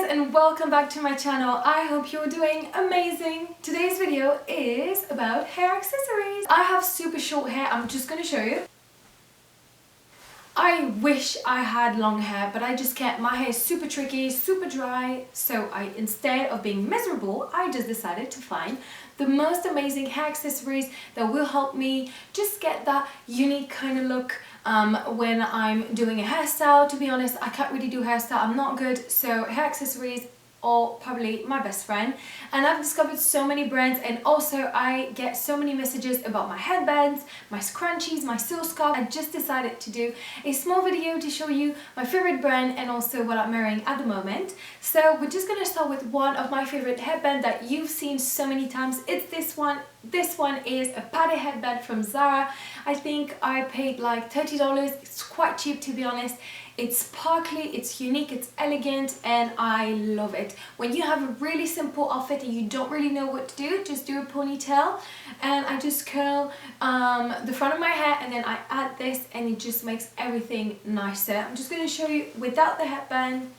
guys, and welcome back to my channel. I hope you're doing amazing. Today's video is about hair accessories. I have super short hair. I'm just going to show you. I wish I had long hair, but I just can't. My hair is super tricky, super dry, so instead of being miserable, I just decided to find the most amazing hair accessories that will help me just get that unique kind of look when I'm doing a hairstyle. To be honest, I can't really do hairstyle, I'm not good, so hair accessories are probably my best friend. And I've discovered so many brands, and also I get so many messages about my headbands, my scrunchies, my silk scarf. I just decided to do a small video to show you my favorite brand and also what I'm wearing at the moment. So we're just gonna start with one of my favorite headbands that you've seen so many times. It's this one. This one is a padded headband from Zara. I think I paid like $30. It's quite cheap, to be honest. It's sparkly, it's unique, it's elegant, and I love it. When you have a really simple outfit and you don't really know what to do, just do a ponytail, and I just curl the front of my hair, and then I add this, and it just makes everything nicer. I'm just going to show you without the headband.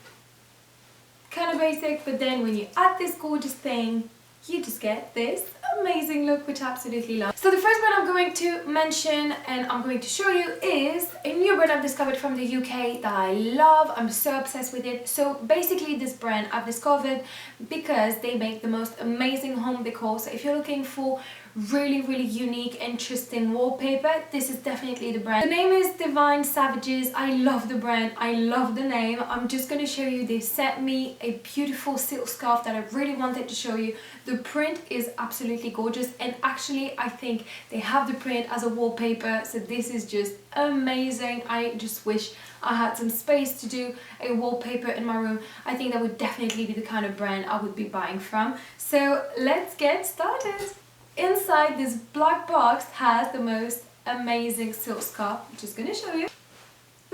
Kind of basic, but then when you add this gorgeous thing, you just get this amazing look, which I absolutely love. So the first brand I'm going to mention and I'm going to show you is a new brand I've discovered from the UK that I love. I'm so obsessed with it. So basically this brand I've discovered because they make the most amazing home decor. So if you're looking for really unique, interesting wallpaper, this is definitely the brand. The name is Divine Savages. I love the brand, I love the name. I'm just going to show you, they sent me a beautiful silk scarf that I really wanted to show you. The print is absolutely gorgeous, and actually I think they have the print as a wallpaper, so this is just amazing. I just wish I had some space to do a wallpaper in my room. I think that would definitely be the kind of brand I would be buying from. So let's get started. Inside this black box has the most amazing silk scarf. I'm just going to show you.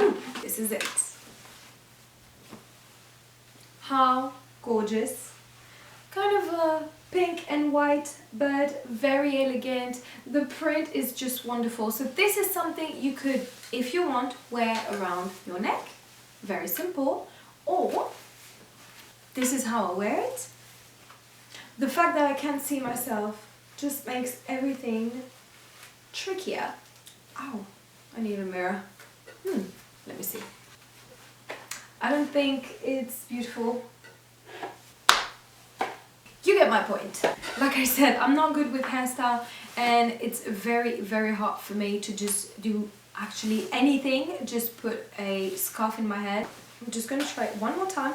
Ooh, this is it. How gorgeous. Kind of a pink and white, but very elegant. The print is just wonderful. So this is something you could, if you want, wear around your neck. Very simple. Or this is how I wear it. The fact that I can't see myself just makes everything trickier. Ow, I need a mirror. Let me see. I don't think it's beautiful. You get my point. Like I said, I'm not good with hairstyle, and it's very hard for me to just do actually anything. Just put a scarf in my head. I'm just gonna try it one more time.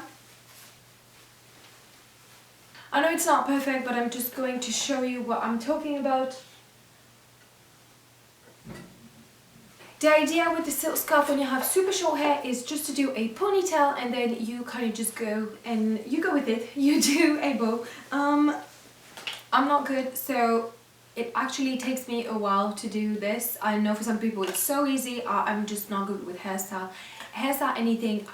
I know it's not perfect, but I'm just going to show you what I'm talking about. The idea with the silk scarf when you have super short hair is just to do a ponytail, and then you kind of just go and you go with it. You do a bow. I'm not good, so it actually takes me a while to do this. I know for some people it's so easy. I'm just not good with hairstyle. Hairstyle, anything,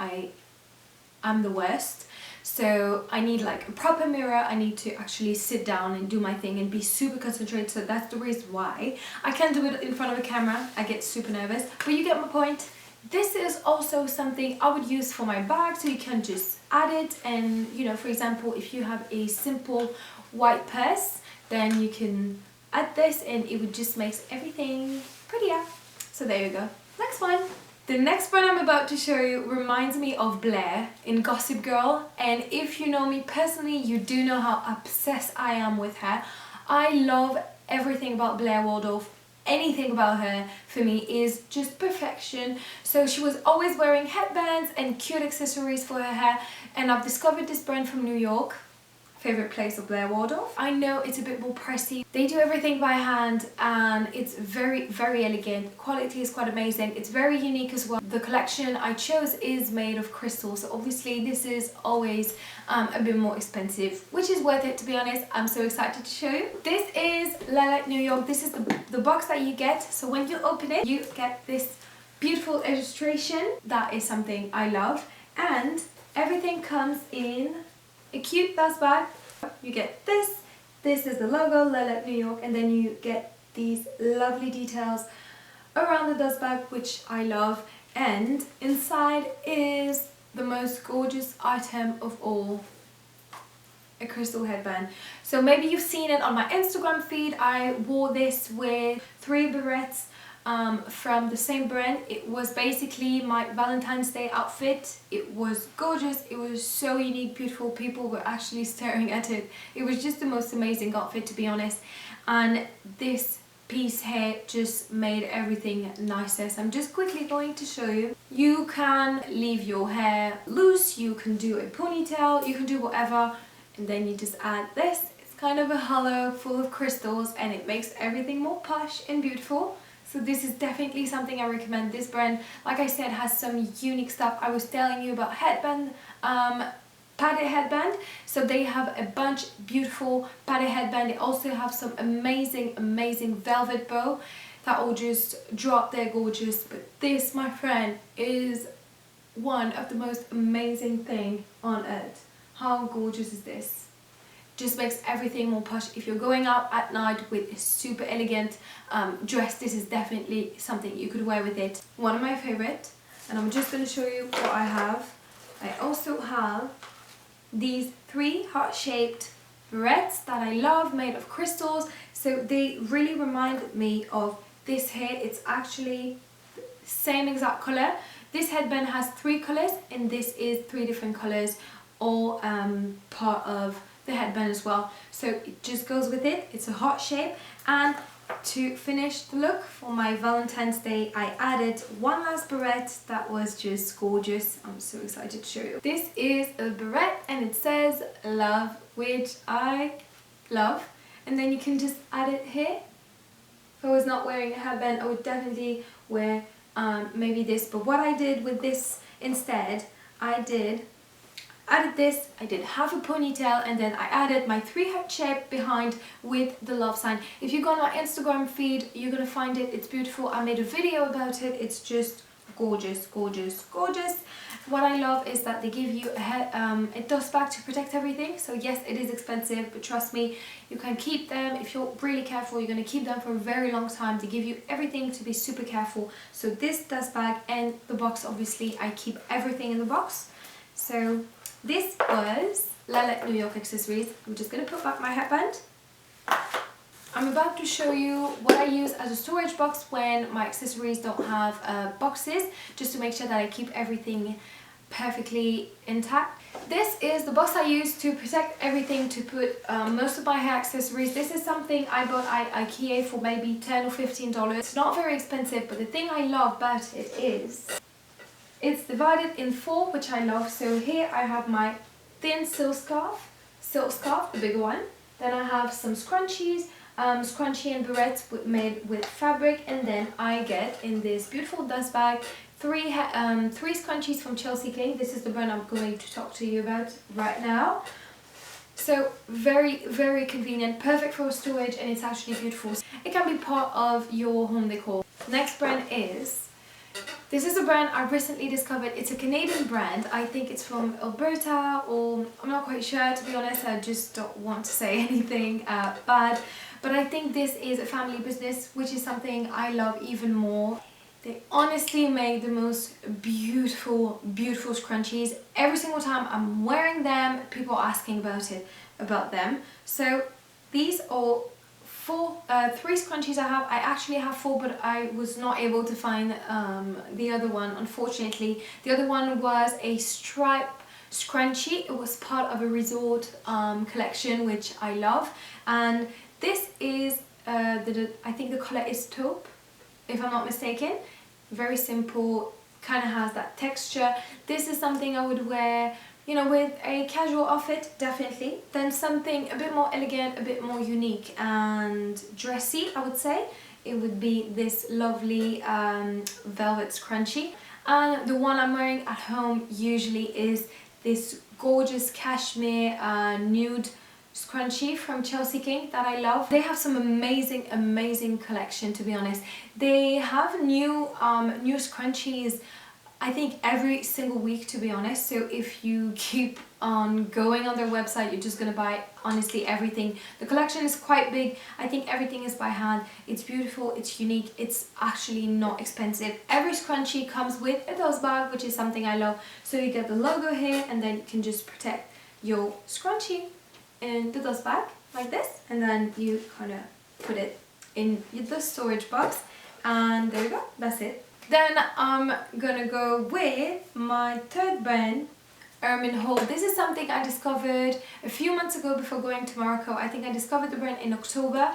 I'm the worst. So I need like a proper mirror. I need to actually sit down and do my thing and be super concentrated. So that's the reason why I can't do it in front of a camera. I get super nervous, but you get my point. This is also something I would use for my bag, so you can just add it. And you know, for example, if you have a simple white purse, then you can add this and it would just make everything prettier. So there you go. Next one. The next brand I'm about to show you reminds me of Blair in Gossip Girl, and if you know me personally, you do know how obsessed I am with her. I love everything about Blair Waldorf. Anything about her for me is just perfection. So she was always wearing headbands and cute accessories for her hair, and I've discovered this brand from New York. Favorite place of Blair Waldorf. I know it's a bit more pricey. They do everything by hand, and it's very elegant. Quality is quite amazing. It's very unique as well. The collection I chose is made of crystal, so obviously this is always a bit more expensive, which is worth it, to be honest. I'm so excited to show you. This is Lilac New York. This is the box that you get. So when you open it, you get this beautiful illustration. That is something I love, and everything comes in a cute dust bag. You get this is the logo, Lilac New York, and then you get these lovely details around the dust bag, which I love. And inside is the most gorgeous item of all, a crystal headband. So maybe you've seen it on my Instagram feed. I wore this with 3 barrettes from the same brand. It was basically my Valentine's Day outfit. It was gorgeous, it was so unique, beautiful. People were actually staring at it. It was just the most amazing outfit, to be honest, and this piece here just made everything nicer. So I'm just quickly going to show you. You can leave your hair loose, you can do a ponytail, you can do whatever, and then you just add this. It's kind of a hollow full of crystals and it makes everything more posh and beautiful. So this is definitely something I recommend. This brand, like I said, has some unique stuff. I was telling you about headband, padded headband. So they have a bunch beautiful padded headband. They also have some amazing velvet bow that all just drop dead gorgeous. But this, my friend, is one of the most amazing thing on earth. How gorgeous is this? Just makes everything more posh. If you're going out at night with a super elegant dress, this is definitely something you could wear with it. One of my favorite, and I'm just going to show you what I have. I also have these 3 heart-shaped barrettes that I love, made of crystals. So they really remind me of this here. It's actually the same exact color. This headband has 3 colors and this is 3 different colors, all part of the headband as well. So it just goes with it. It's a heart shape. And to finish the look for my Valentine's Day, I added one last barrette that was just gorgeous. I'm so excited to show you. This is a barrette and it says love, which I love. And then you can just add it here. If I was not wearing a headband, I would definitely wear maybe this. But what I did with this instead, I added this, I did half a ponytail, and then I added my 3 heart shape behind with the love sign. If you go on my Instagram feed, you're gonna find it. It's beautiful. I made a video about it. It's just gorgeous. What I love is that they give you a dust bag to protect everything. So yes, it is expensive, but trust me, you can keep them. If you're really careful, you're gonna keep them for a very long time. They give you everything to be super careful. So this dust bag and the box, obviously, I keep everything in the box. So this was Lilac New York accessories. I'm just going to put back my headband. I'm about to show you what I use as a storage box when my accessories don't have boxes, just to make sure that I keep everything perfectly intact. This is the box I use to protect everything, to put most of my hair accessories. This is something I bought at IKEA for maybe $10 or $15. It's not very expensive, but the thing I love about it is it's divided in 4, which I love. So here I have my thin silk scarf, the bigger one. Then I have some scrunchies, scrunchie and barrettes made with fabric. And then I get in this beautiful dust bag 3 scrunchies from Chelsea King. This is the brand I'm going to talk to you about right now. So very convenient, perfect for storage, and it's actually beautiful. It can be part of your home decor. Next brand is, this is a brand I recently discovered. It's a Canadian brand. I think it's from Alberta, or I'm not quite sure, to be honest. I just don't want to say anything bad. But I think this is a family business, which is something I love even more. They honestly make the most beautiful scrunchies. Every single time I'm wearing them, people are asking about them. So these are 3 scrunchies I have. I actually have 4, but I was not able to find the other one, unfortunately. The other one was a stripe scrunchie. It was part of a resort collection, which I love. And this is, I think the color is taupe, if I'm not mistaken. Very simple, kind of has that texture. This is something I would wear, you know, with a casual outfit, definitely. Then something a bit more elegant, a bit more unique and dressy, I would say. It would be this lovely velvet scrunchie. And the one I'm wearing at home usually is this gorgeous cashmere nude scrunchie from Chelsea King that I love. They have some amazing collection, to be honest. They have new scrunchies I think every single week, to be honest. So if you keep on going on their website, you're just gonna buy honestly everything. The collection is quite big. I think everything is by hand. It's beautiful, it's unique, it's actually not expensive. Every scrunchie comes with a dust bag, which is something I love. So you get the logo here, and then you can just protect your scrunchie in the dust bag like this, and then you kind of put it in the storage box, and there you go, that's it. Then I'm gonna go with my third brand, Ermine Hall. This is something I discovered a few months ago before going to Morocco. I think I discovered the brand in October,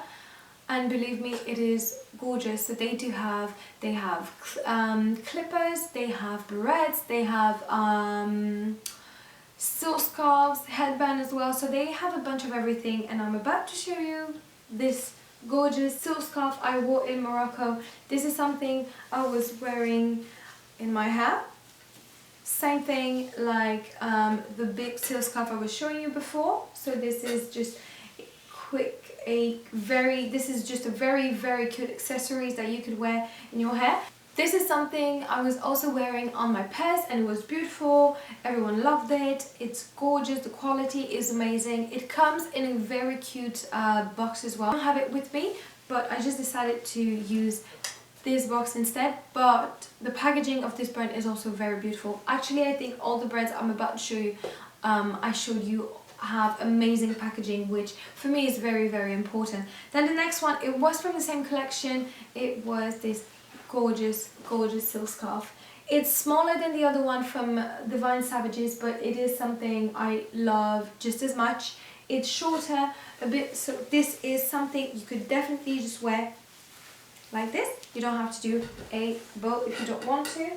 and believe me, it is gorgeous. So they have clippers, they have barrettes, they have silk scarves, headband as well. So they have a bunch of everything, and I'm about to show you this gorgeous silk scarf I wore in Morocco. This is something I was wearing in my hair. Same thing like the big silk scarf I was showing you before. So this is just this is just a very cute accessories that you could wear in your hair. This is something I was also wearing on my purse, and it was beautiful. Everyone loved it. It's gorgeous. The quality is amazing. It comes in a very cute box as well. I don't have it with me, but I just decided to use this box instead. But the packaging of this brand is also very beautiful. Actually, I think all the brands I'm about to show you, I showed you, have amazing packaging, which for me is very important. Then the next one, it was from the same collection. It was this gorgeous silk scarf. It's smaller than the other one from Divine Savages, but it is something I love just as much. It's shorter a bit, so this is something you could definitely just wear like this. You don't have to do a bow if you don't want to.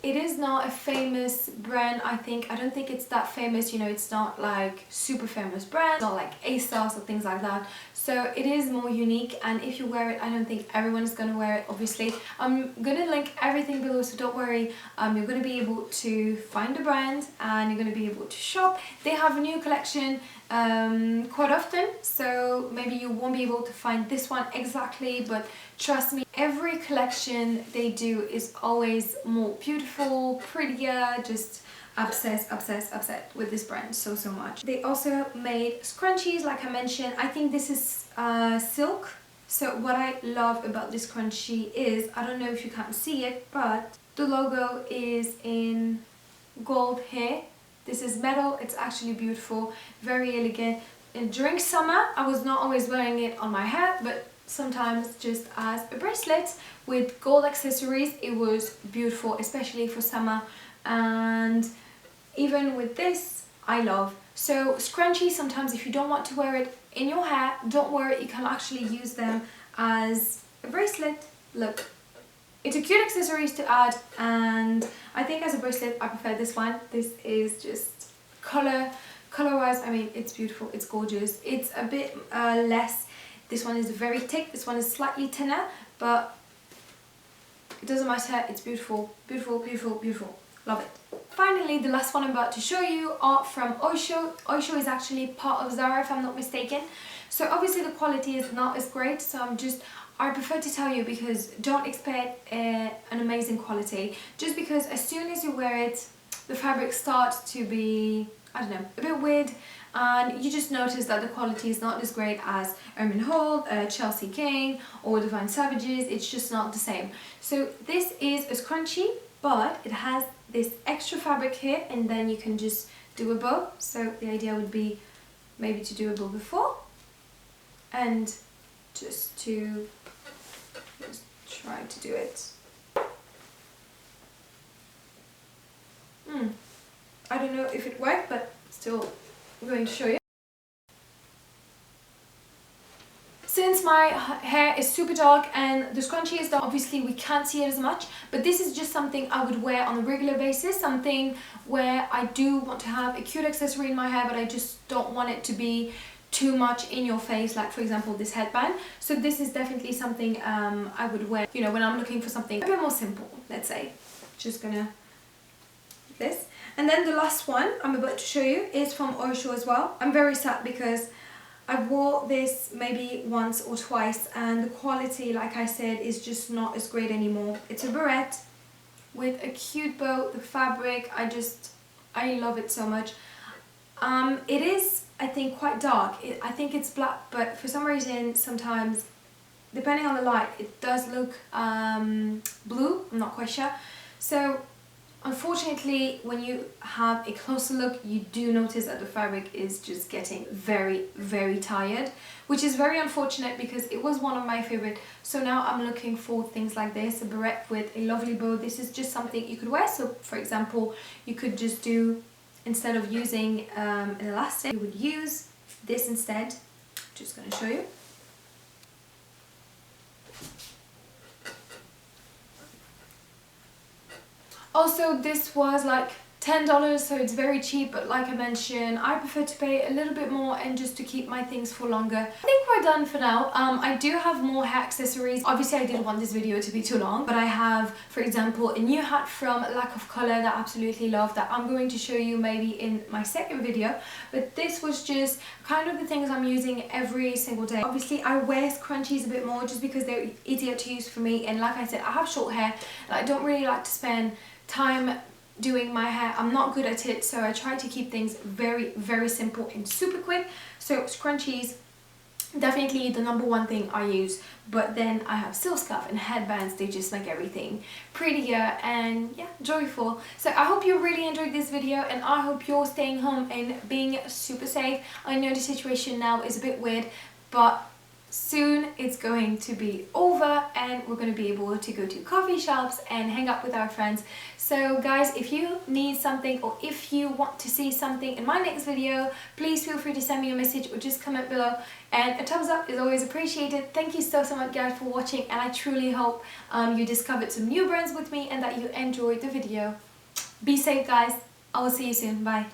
It is not a famous brand, I don't think it's that famous, you know, it's not like super famous brand, it's not like ASOS or things like that. So it is more unique, and if you wear it, I don't think everyone is going to wear it, obviously. I'm going to link everything below, so don't worry. You're going to be able to find the brand, and you're going to be able to shop. They have a new collection quite often, so maybe you won't be able to find this one exactly, but trust me, every collection they do is always more beautiful, prettier, just obsessed with this brand so much. They also made scrunchies, like I mentioned. I think this is silk. So what I love about this scrunchie is, I don't know if you can see it, but the logo is in gold here. This is metal. It's actually beautiful, very elegant. And during summer, I was not always wearing it on my hair, but sometimes just as a bracelet with gold accessories. It was beautiful, especially for summer. And even with this, I love. So scrunchies, sometimes if you don't want to wear it in your hair, don't worry, you can actually use them as a bracelet. Look, it's a cute accessories to add, and I think as a bracelet I prefer this one. This is just color-wise, I mean, it's beautiful, it's gorgeous. It's a bit less. This one is very thick, this one is slightly thinner, but it doesn't matter. It's beautiful, love it. Finally, the last one I'm about to show you are from Osho. Osho is actually part of Zara, if I'm not mistaken. So obviously the quality is not as great, so I prefer to tell you, because don't expect an amazing quality. Just because as soon as you wear it, the fabric starts to be, I don't know, a bit weird, and you just notice that the quality is not as great as Ermine Hall, Chelsea King or Divine Savages. It's just not the same. So this is a scrunchie, but it has this extra fabric here, and then you can just do a bow. So the idea would be maybe to do a bow before, and just try to do it. I don't know if it worked, but still I'm going to show you. Since my hair is super dark and the scrunchie is dark, obviously we can't see it as much, but this is just something I would wear on a regular basis, something where I do want to have a cute accessory in my hair, but I just don't want it to be too much in your face, like for example this headband. So this is definitely something I would wear, you know, when I'm looking for something a bit more simple, let's say. Just gonna this. And then the last one I'm about to show you is from Osho as well. I'm very sad because I wore this maybe once or twice, and the quality, like I said, is just not as great anymore. It's a barrette with a cute bow. The fabric, I love it so much. It is, I think, quite dark. I think it's black, but for some reason sometimes, depending on the light, it does look blue. I'm not quite sure. So unfortunately, when you have a closer look, you do notice that the fabric is just getting very, very tired, which is very unfortunate because it was one of my favorite. So now I'm looking for things like this, a barrette with a lovely bow. This is just something you could wear. So for example, you could just do, instead of using an elastic, you would use this instead. Just going to show you. Also, this was like $10, so it's very cheap, but like I mentioned, I prefer to pay a little bit more and just to keep my things for longer. I think we're done for now. I do have more hair accessories. Obviously, I didn't want this video to be too long, but I have, for example, a new hat from Lack of Color that I absolutely love that I'm going to show you maybe in my second video. But this was just kind of the things I'm using every single day. Obviously, I wear scrunchies a bit more just because they're easier to use for me. And like I said, I have short hair and I don't really like to spend time doing my hair. I'm not good at it, so I try to keep things very, very simple and super quick. So scrunchies, definitely the #1 thing I use. But then I have silk scarf and headbands. They just make everything prettier and yeah, joyful. So I hope you really enjoyed this video, and I hope you're staying home and being super safe. I know the situation now is a bit weird, but soon it's going to be over and we're going to be able to go to coffee shops and hang out with our friends. So guys, if you need something or if you want to see something in my next video, please feel free to send me a message or just comment below, and a thumbs up is always appreciated. Thank you so much guys for watching, and I truly hope you discovered some new brands with me and that you enjoyed the video. Be safe guys, I will see you soon, bye.